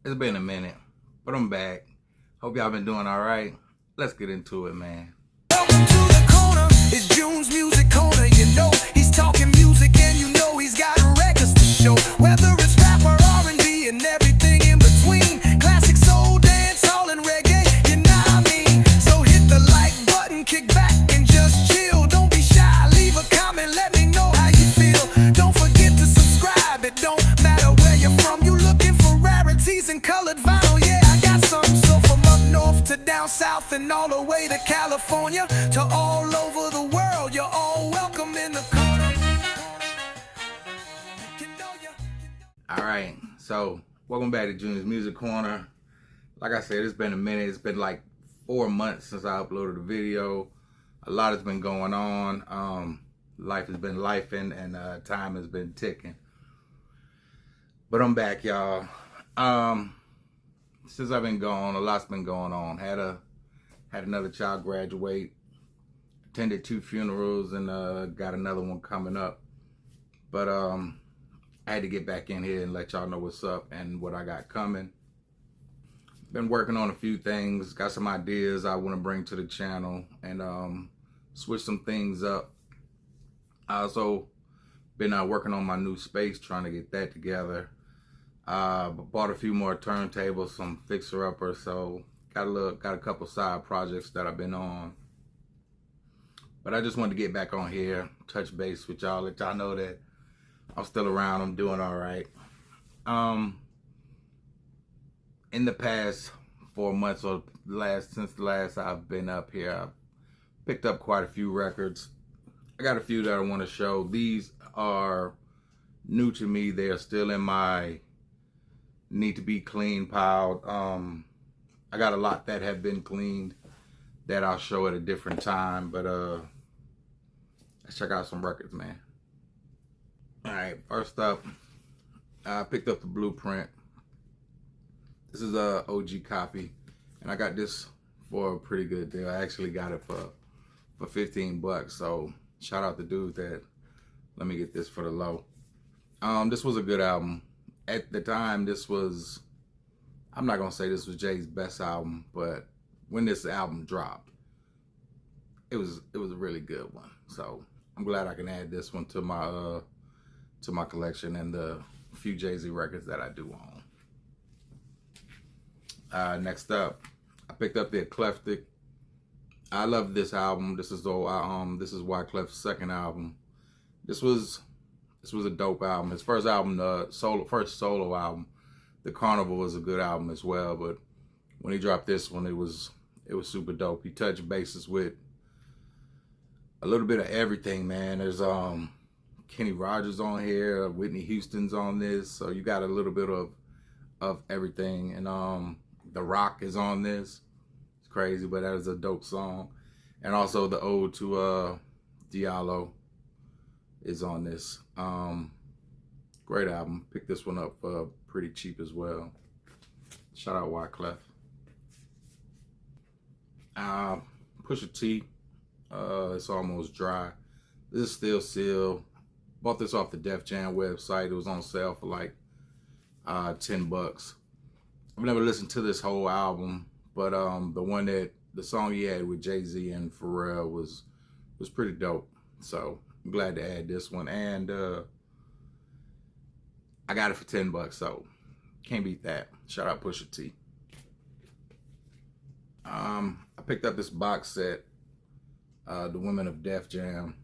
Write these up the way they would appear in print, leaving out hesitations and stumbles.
It's been a minute, but I'm back. Hope y'all been doing all right. Let's get into it, man. Welcome to the corner. It's June's music corner. You know he's talking music, and you know he's got records to show. Whether it's rap or R&B and everything in between, classic soul, dance, all and reggae. You know what I mean? So hit the like button, kick back, and just chill. Don't be shy. Leave a comment. Let me know how you feel. Don't forget to subscribe. It don't matter where you're from. You looking for rarities and colored vinyl? Yeah, I got some. So from up north to down south and all the way to California, to all over the world, you're all welcome in the corner. All right, so welcome back to Junior's Music Corner. Like I said, it's been a minute. It's been like 4 months since I uploaded a video. A lot has been going on. Life has been lifing, and time has been ticking. But I'm back, y'all. Since I've been gone, a lot's been going on. Had another child graduate, attended 2 funerals, and got another one coming up. But I had to get back in here and let y'all know what's up and what I got coming. Been working on a few things, got some ideas I want to bring to the channel, and switch some things up. I also been working on my new space, trying to get that together. Bought a few more turntables, some fixer-uppers, so got a couple side projects that I've been on. But I just wanted to get back on here, touch base with y'all, let y'all know that I'm still around, I'm doing all right. In the past 4 months, or since the last I've been up here, I've picked up quite a few records. I got a few that I want to show. These are new to me. They are still in my need to be clean pile. I got a lot that have been cleaned that I'll show at a different time, but let's check out some records, man. All right, first up, I picked up the Blueprint. This is a OG copy, and I got this for a pretty good deal. I actually got it for 15 bucks, so shout out the dude that let me get this for the low. This was a good album. At the time, this was, I'm not gonna say this was Jay's best album, but when this album dropped, it was a really good one. So I'm glad I can add this one to my collection and the few Jay-Z records that I do own. Next up, I picked up the Eclectic. I love this album. This is Wyclef's second album. This was a dope album. His first album, first solo album, The Carnival, was a good album as well. But when he dropped this one, it was super dope. He touched bases with a little bit of everything, man. There's Kenny Rogers on here, Whitney Houston's on this, so you got a little bit of everything. And The Rock is on this. It's crazy, but that is a dope song. And also the ode to Diallo is on this. Great album. Picked this one up pretty cheap as well. Shout out Wyclef. Pusha T. It's Almost Dry. This is still sealed. Bought this off the Def Jam website. It was on sale for like 10 bucks. I've never listened to this whole album, but the song he had with Jay-Z and Pharrell was pretty dope. So I'm glad to add this one, and I got it for 10 bucks, so can't beat that. Shout out Pusha T. I picked up this box set, The Women of Def Jam.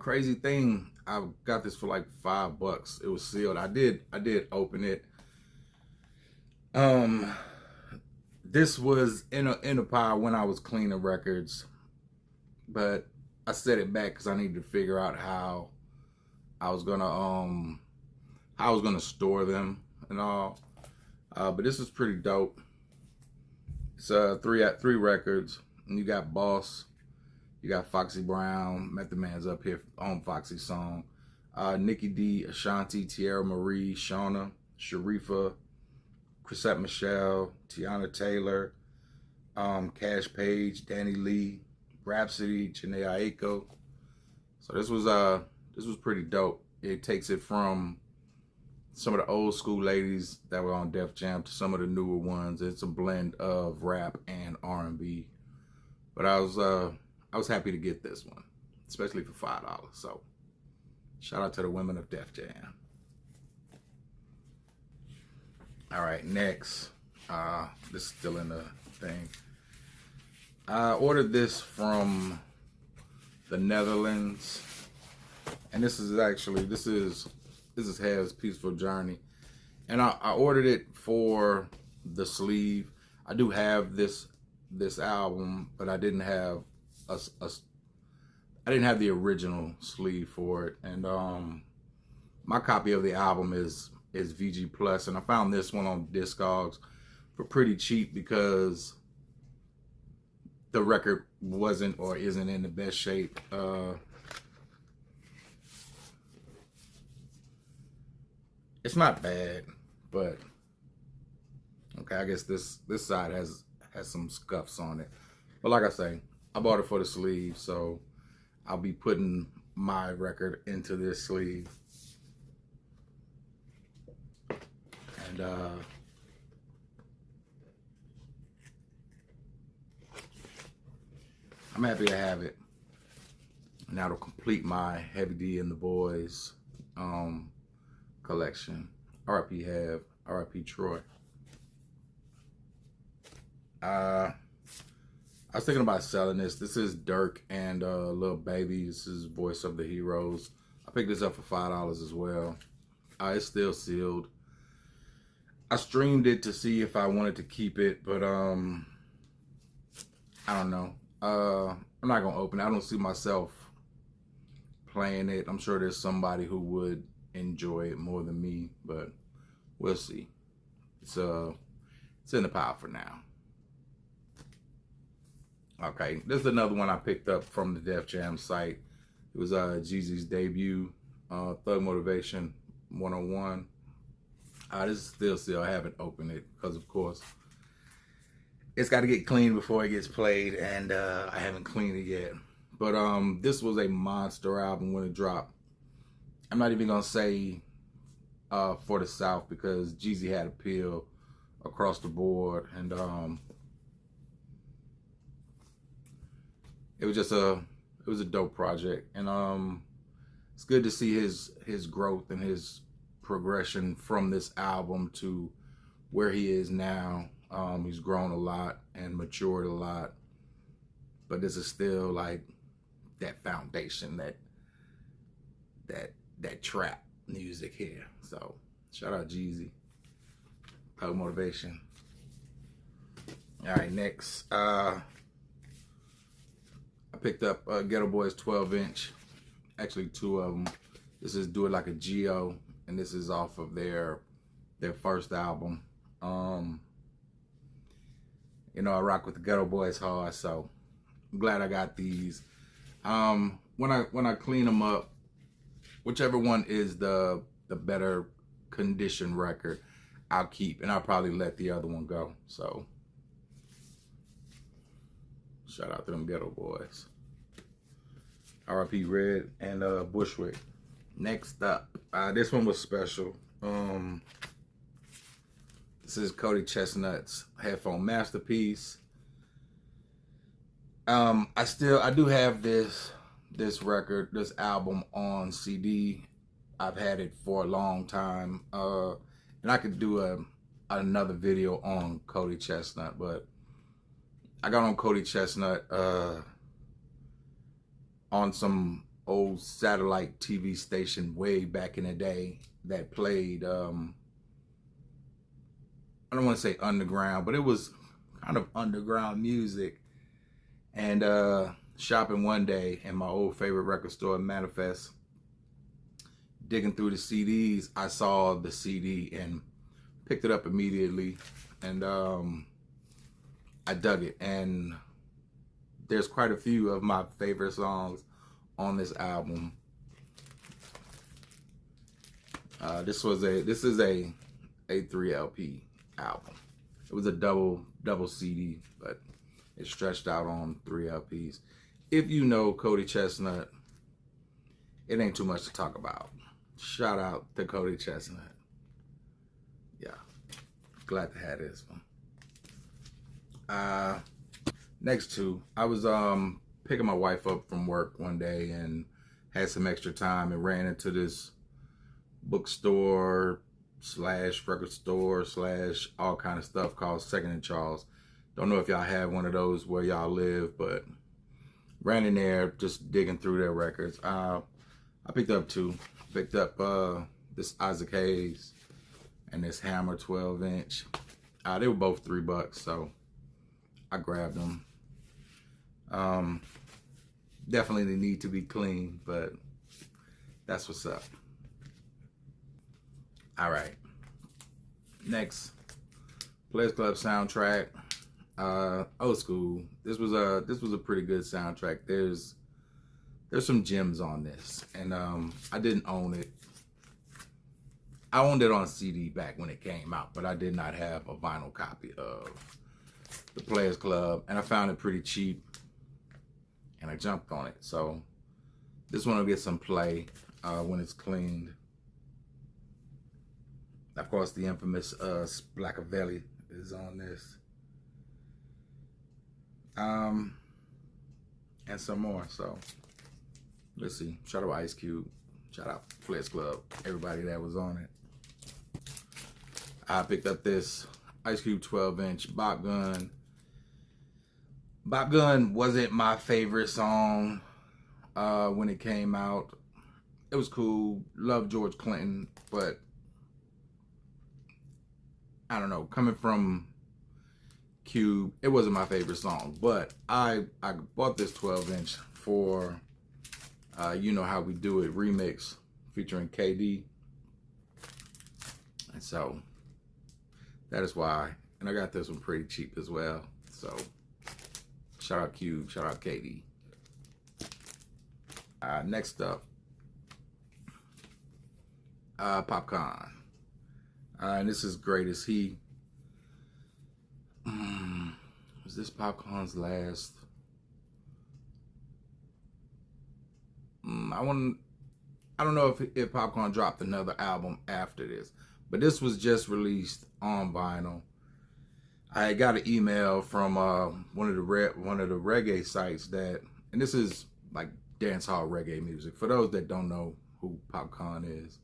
Crazy thing, I got this for like 5 bucks. It was sealed. I did open it. This was in a pile when I was cleaning records, but I set it back because I needed to figure out how I was gonna store them and all. But this is pretty dope. It's three records, and you got Boss, you got Foxy Brown, Method Man's up here on Foxy's song, Nikki D, Ashanti, Tierra Marie, Shauna, Sharifa, Chrisette Michelle, Tiana Taylor, Cash Page, Danny Lee, Rhapsody, Janae Aiko. So this was pretty dope. It takes it from some of the old school ladies that were on Def Jam to some of the newer ones. It's a blend of rap and R&B. But I was happy to get this one, especially for $5. So shout out to the women of Def Jam. All right, next. This is still in the thing. I ordered this from the Netherlands, and this is Has Peaceful Journey, and I ordered it for the sleeve. I do have this album, but I didn't have I didn't have the original sleeve for it, and my copy of the album is VG Plus, and I found this one on Discogs for pretty cheap because the record wasn't or isn't in the best shape. It's not bad, but okay, I guess this side has some scuffs on it. But like I say, I bought it for the sleeve, so I'll be putting my record into this sleeve. And I'm happy to have it. And that'll complete my Heavy D and the Boys collection. R.I.P. Have, R.I.P. Troy. I was thinking about selling this. This is Dirk and Lil Baby. This is Voice of the Heroes. I picked this up for $5 as well. It's still sealed. I streamed it to see if I wanted to keep it, but I don't know. I'm not gonna open it. I don't see myself playing it. I'm sure there's somebody who would enjoy it more than me, but we'll see. It's in the pile for now. Okay, this is another one I picked up from the Def Jam site. It was Jeezy's debut, Thug Motivation 101. This is still sealed. I haven't opened it because, of course, it's got to get cleaned before it gets played, and I haven't cleaned it yet. But this was a monster album when it dropped. I'm not even gonna say for the South because Jeezy had appeal across the board, and it was a dope project, and it's good to see his growth and his progression from this album to where he is now. He's grown a lot and matured a lot, but this is still like that foundation, that trap music here. So shout out Jeezy, Thug Motivation. All right, next, I picked up Ghetto Boys 12-inch, actually two of them. This is Do It Like a Geo, and this is off of their first album. You know, I rock with the Ghetto Boys hard, so I'm glad I got these. When I clean them up, whichever one is the better condition record, I'll keep, and I'll probably let the other one go. So shout out to them Ghetto Boys. R.I.P. Red and Bushwick. Next up, this one was special. This is Cody Chestnut's Headphone Masterpiece. I do have this record, this album on CD. I've had it for a long time, and I could do another video on Cody Chestnut, but I got on Cody Chestnut on some old satellite TV station way back in the day that played, I don't want to say underground, but it was kind of underground music. And shopping one day in my old favorite record store, Manifest, digging through the CDs, I saw the CD and picked it up immediately, and I dug it. And there's quite a few of my favorite songs on this album. This is a 3 LP album. It was a double CD, but it stretched out on 3 LPs. If you know Cody Chestnut, it ain't too much to talk about. Shout out to Cody Chestnut. glad to have this one. Next two, I was picking my wife up from work one day and had some extra time and ran into this bookstore slash record store slash all kind of stuff called Second and Charles. Don't know if y'all have one of those where y'all live, but ran in there just digging through their records. I picked up two. Picked up this Isaac Hayes and this Hammer 12-inch. They were both $3, so I grabbed them. Definitely they need to be clean, but that's what's up. All right. Next, Players Club soundtrack. Old school. This was a pretty good soundtrack. There's some gems on this, and I didn't own it. I owned it on CD back when it came out, but I did not have a vinyl copy of the Players Club, and I found it pretty cheap, and I jumped on it. So this one will get some play when it's cleaned. Of course, the infamous Blackavelli is on this. And some more. So let's see. Shout out Ice Cube. Shout out Players Club. Everybody that was on it. I picked up this Ice Cube 12-inch Bop Gun. Bop Gun wasn't my favorite song when it came out. It was cool. Love George Clinton, but I don't know. Coming from Cube, it wasn't my favorite song. But I bought this 12-inch for You Know How We Do It remix featuring KD. And so that is why. And I got this one pretty cheap as well. So shout out Cube, shout out KD. Next up, Popcorn. And this is Greatest He. Was this Popcorn's last? I don't know if Popcorn dropped another album after this, but this was just released on vinyl. I got an email from one of the reggae sites that, and this is like dancehall reggae music. For those that don't know who Popcorn is,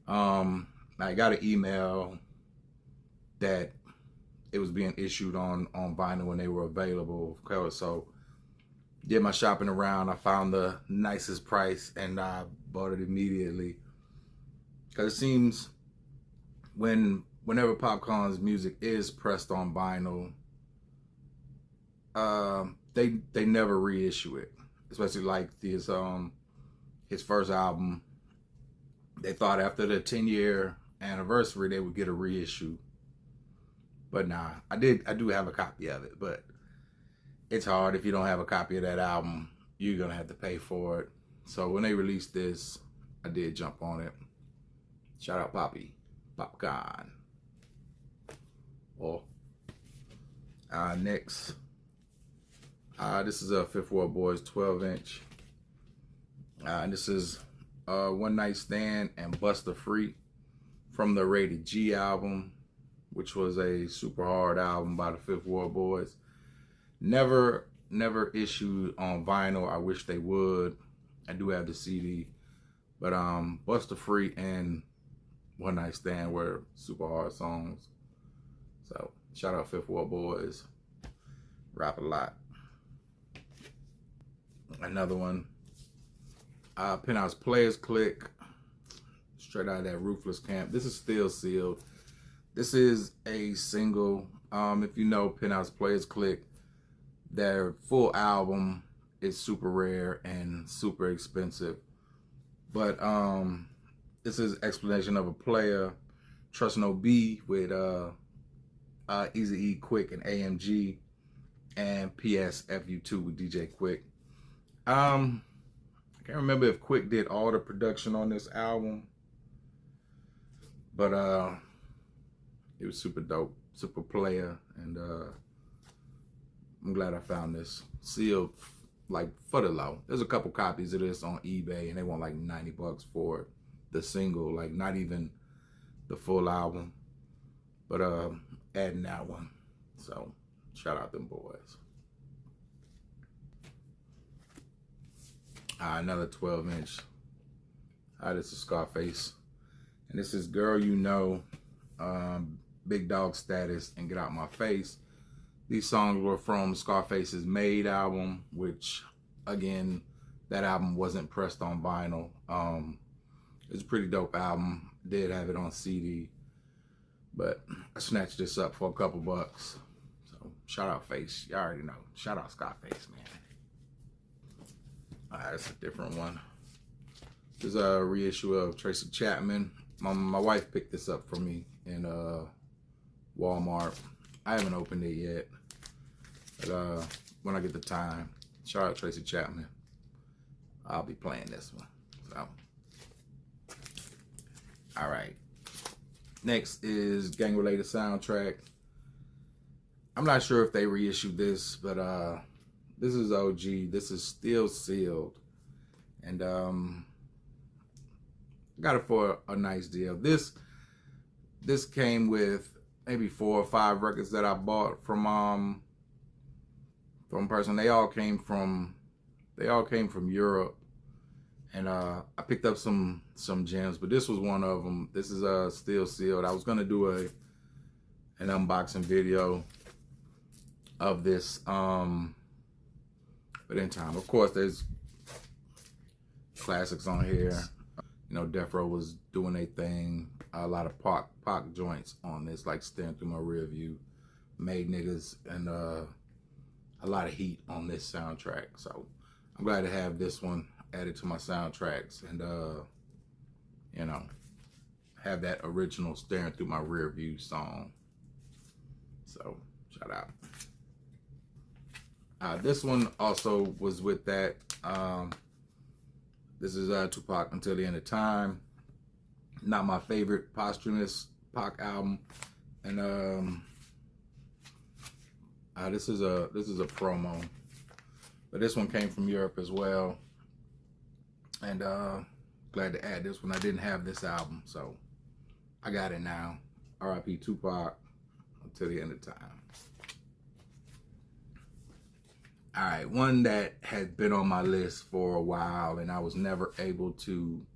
I got an email that it was being issued on vinyl when they were available. So did my shopping around. I found the nicest price and I bought it immediately. Because it seems whenever Popcorn's music is pressed on vinyl, they never reissue it. Especially like his first album. They thought after the 10-year anniversary they would get a reissue. But nah, I do have a copy of it, but it's hard if you don't have a copy of that album. You're gonna have to pay for it. So when they released this, I did jump on it. Shout out Poppy, Popcorn. Oh, next, this is a Fifth Ward Boys 12-inch. And this is One Night Stand and Buster Free from the Rated G album, which was a super hard album by the Fifth Ward Boys. Never issued on vinyl. I wish they would. I do have the CD, but Buster Free and One Night Stand were super hard songs. So shout out Fifth Ward Boys. Rap a lot. Another one. Penthouse Players Click. Straight out of that Ruthless camp. This is still sealed. This is a single. If you know Penthouse Players Click, their full album is super rare and super expensive. But this is Explanation of a Player, Trust No B with Easy E Quick and AMG, and PSFU2 with DJ Quick. I can't remember if Quick did all the production on this album, but it was super dope, super player, and I'm glad I found this sealed, like for the low. There's a couple copies of this on eBay, and they want like $90 for the single, like not even the full album. But adding that one. So shout out them boys. Another 12-inch. This is Scarface. And this is Girl You Know, Big Dog Status, and Get Out My Face. These songs were from Scarface's Made album, which, again, that album wasn't pressed on vinyl. It's a pretty dope album. Did have it on CD, but I snatched this up for a couple bucks. So shout out Face. You already know. Shout out Scarface, man. That's a different one. This is a reissue of Tracy Chapman. My wife picked this up for me in Walmart. I haven't opened it yet, but when I get the time, shout out Tracy Chapman. I'll be playing this one. So, all right. Next is Gang Related Soundtrack. I'm not sure if they reissued this, but this is OG. This is still sealed, and got it for a nice deal. This came with maybe 4 or 5 records that I bought from a person. They all came from Europe, and I picked up some gems, but this was one of them. This is still sealed. I was gonna do an unboxing video of this, but in time. Of course, there's classics on here. You know, Death Row was doing a thing. A lot of Pac joints on this, like Staring Through My Rear View, Made Niggas, and a lot of heat on this soundtrack. So I'm glad to have this one added to my soundtracks, and you know, have that original Staring Through My Rear View song. So shout out. This one also was with that. This is Tupac Until the End of Time. Not my favorite posthumous Pac album, and this is a promo, but this one came from Europe as well, and glad to add this one. I didn't have this album, so I got it now. R.I.P. Tupac Until the End of Time. All right, one that had been on my list for a while, and I was never able to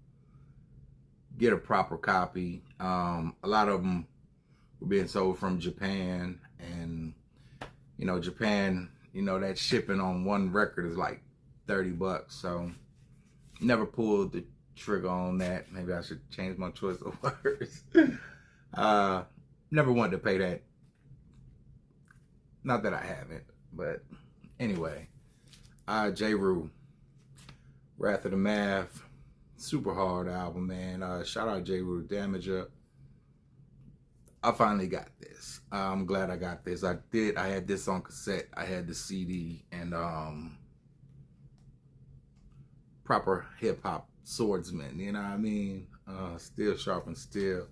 get a proper copy. A lot of them were being sold from Japan, and you know, Japan, you know, that shipping on one record is like $30, so never pulled the trigger on that. Maybe I should change my choice of words. Never wanted to pay that. Not that I haven't, but anyway, J. Rue, Wrath of the Math, super hard album, man. Shout out J. Rue, Damage Up. I finally got this. I'm glad I got this. I had this on cassette. I had the CD, and proper hip hop swordsman. You know what I mean? Steel sharpens steel,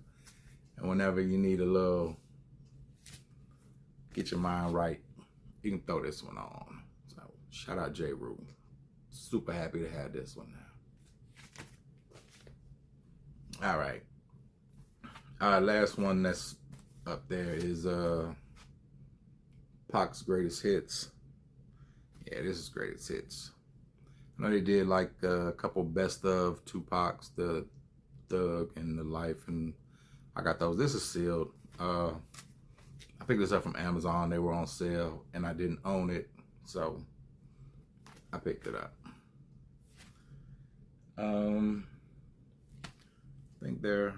and whenever you need a little, get your mind right, you can throw this one on. So shout out J. Rue. Super happy to have this one now. All right. Last one that's up there is Pac's Greatest Hits. Yeah, this is Greatest Hits. I know they did like a couple best of Tupac's, the Thug and the Life, and I got those. This is sealed. I picked this up from Amazon. They were on sale, and I didn't own it, so I picked it up. I think there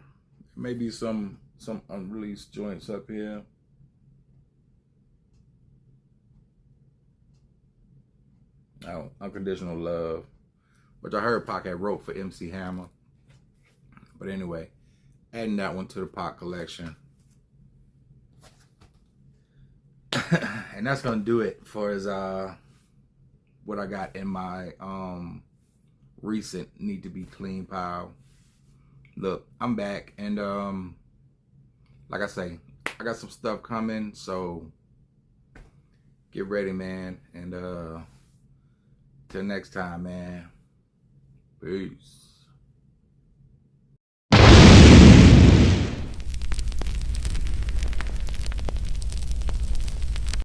may be some unreleased joints up here. Oh, Unconditional Love, which I heard Pac had wrote for MC Hammer. But anyway, adding that one to the Pac collection. And that's gonna do it for his what I got in my recent Need to Be Clean pile. Look, I'm back, and like I say, I got some stuff coming, so get ready, man. And till next time, man. Peace.